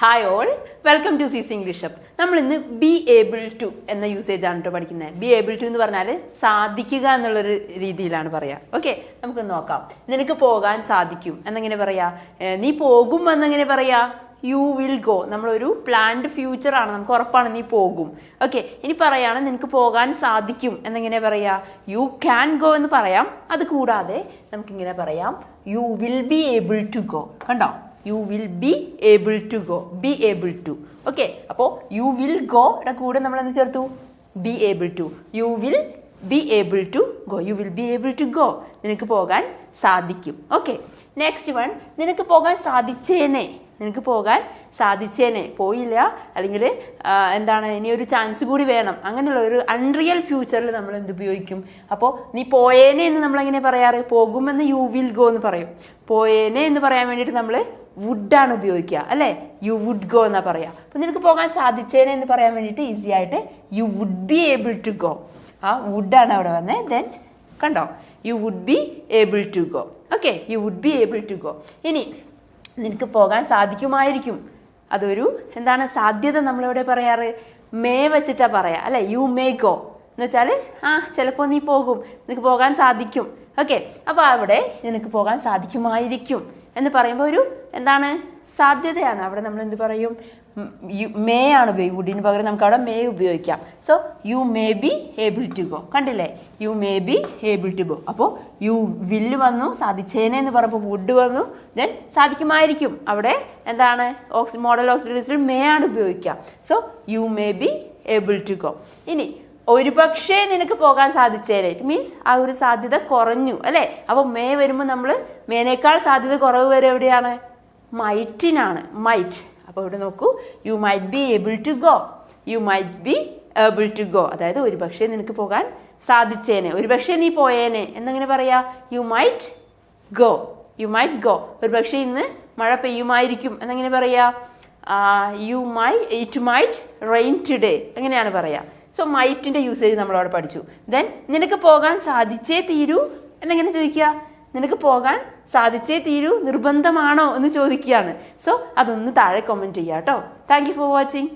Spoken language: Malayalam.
ഹായ് ഓൾ, വെൽക്കം ടു സീസ് ഇംഗ്ലീഷ് അപ്പ്. നമ്മൾ ഇന്ന് ബി ഏബിൾ ടു എന്ന യൂസേജ് ആണ് കേട്ടോ പഠിക്കുന്നത്. ബി ഏബിൾ ടു എന്ന് പറഞ്ഞാൽ സാധിക്കുക എന്നുള്ളൊരു രീതിയിലാണ് പറയാ. ഓക്കെ, നമുക്ക് നോക്കാം. നിനക്ക് പോകാൻ സാധിക്കും എന്നെങ്ങനെ പറയാ? നീ പോകും എന്നെങ്ങനെ പറയാ? U will go. നമ്മളൊരു പ്ലാൻഡ് ഫ്യൂച്ചർ ആണ്, നമുക്ക് ഉറപ്പാണ് നീ പോകും. ഓക്കെ, ഇനി പറയാണ് നിനക്ക് പോകാൻ സാധിക്കും എന്നെങ്ങനെ പറയാ? യു ക്യാൻ ഗോ എന്ന് പറയാം. അത് കൂടാതെ നമുക്കിങ്ങനെ പറയാം, you will be able to go. കണ്ടോ? You will be able to go. Be able to. Okay, അപ്പോൾ യു വിൽ ഗോ യുടെ കൂടെ നമ്മൾ എന്ത് ചേർത്തു? Be able to. You will be able to go. You will be able to go. നിനക്ക് പോകാൻ സാധിക്കും. ഓക്കെ, നെക്സ്റ്റ് വൺ, നിനക്ക് പോകാൻ സാധിച്ചേനെ. നിനക്ക് പോകാൻ സാധിച്ചേനെ, പോയില്ല, അല്ലെങ്കിൽ എന്താണ്, ഇനി ഒരു ചാൻസ് കൂടി വേണം, അങ്ങനെയുള്ള ഒരു അൺറിയൽ ഫ്യൂച്ചറിൽ നമ്മൾ എന്ത് ഉപയോഗിക്കും? അപ്പോൾ നീ പോയേനെ എന്ന് നമ്മൾ എങ്ങനെ പറയാറ്? പോകുമെന്ന് യു വിൽ ഗോ എന്ന് പറയും. പോയേനെ എന്ന് പറയാൻ വേണ്ടിയിട്ട് നമ്മൾ വുഡാണ് ഉപയോഗിക്കുക, അല്ലേ? യു വുഡ് ഗോ എന്നാ പറയാ. അപ്പം നിനക്ക് പോകാൻ സാധിച്ചേനെ എന്ന് പറയാൻ വേണ്ടിയിട്ട് ഈസി ആയിട്ട് you would be able to go. ആ വുഡാണ് അവിടെ വന്നത്. ദെൻ കണ്ടോ, you would be able to go. Okay, you would be able to go. ഇനി നിനക്ക് പോകാൻ സാധിക്കുമായിരിക്കും. അതൊരു എന്താണ്, സാധ്യത നമ്മളിവിടെ പറയാറ് മേ വെച്ചിട്ടാ പറയാ, അല്ലെ? യു മേ ഗോ എന്ന് വെച്ചാൽ ചിലപ്പോൾ നീ പോകും, നിനക്ക് പോകാൻ സാധിക്കും. ഓക്കെ, അപ്പോൾ അവിടെ നിനക്ക് പോകാൻ സാധിക്കുമായിരിക്കും എന്ന് പറയുമ്പോൾ ഒരു എന്താണ്, സാധ്യതയാണ്. അവിടെ നമ്മൾ എന്ത് പറയും? മേ ആണ് ഉപയോഗിക്കും. വുഡിന് പകരം നമുക്ക് അവിടെ മേ ഉപയോഗിക്കാം. So you may be able to go. കണ്ടില്ലേ? You may be able to go. അപ്പോൾ യു വില്ല് വന്നു, സാധിച്ചേനെ എന്ന് പറയുമ്പോൾ വുഡ് വന്നു, ദെൻ സാധിക്കുമായിരിക്കും. അവിടെ എന്താണ്, മോഡൽ ഓക്സിലറീസിൽ മേ ആണ് ഉപയോഗിക്കുക. So you may be able to go. ഇനി ഒരു പക്ഷേ നിനക്ക് പോകാൻ സാധിച്ചേനെ, ഇറ്റ് മീൻസ് ആ ഒരു സാധ്യത കുറഞ്ഞു, അല്ലേ? അപ്പോൾ മേ വരുമ്പോൾ നമ്മൾ മേനേക്കാൾ സാധ്യത കുറവ് വരെ എവിടെയാണ്? മൈറ്റിനാണ്. മൈറ്റ്. അപ്പോൾ ഇവിടെ നോക്കൂ, you might be able to go. You might be able to go. അതായത് ഒരു പക്ഷേ നിനക്ക് പോകാൻ സാധിച്ചേനെ, ഒരു പക്ഷേ നീ പോയേനെ എന്നെങ്ങനെ പറയാ? You might go. You might go. ഒരു പക്ഷേ ഇന്ന് മഴ പെയ്യുമായിരിക്കും എന്നെങ്ങനെ പറയാ? It might rain today. എങ്ങനെയാണ് പറയാ? സോ മൈറ്റിന്റെ യൂസേജ് നമ്മളവിടെ പഠിച്ചു. ദെൻ നിനക്ക് പോകാൻ സാധിച്ചേ തീരൂ എന്നെങ്ങനെ ചോദിക്കുക? നിനക്ക് പോകാൻ സാധിച്ചേ തീരൂ നിർബന്ധമാണോ എന്ന് ചോദിക്കുകയാണ്. സോ അതൊന്ന് താഴെ കമന്റ് ചെയ്യാം കേട്ടോ. Thank you for watching.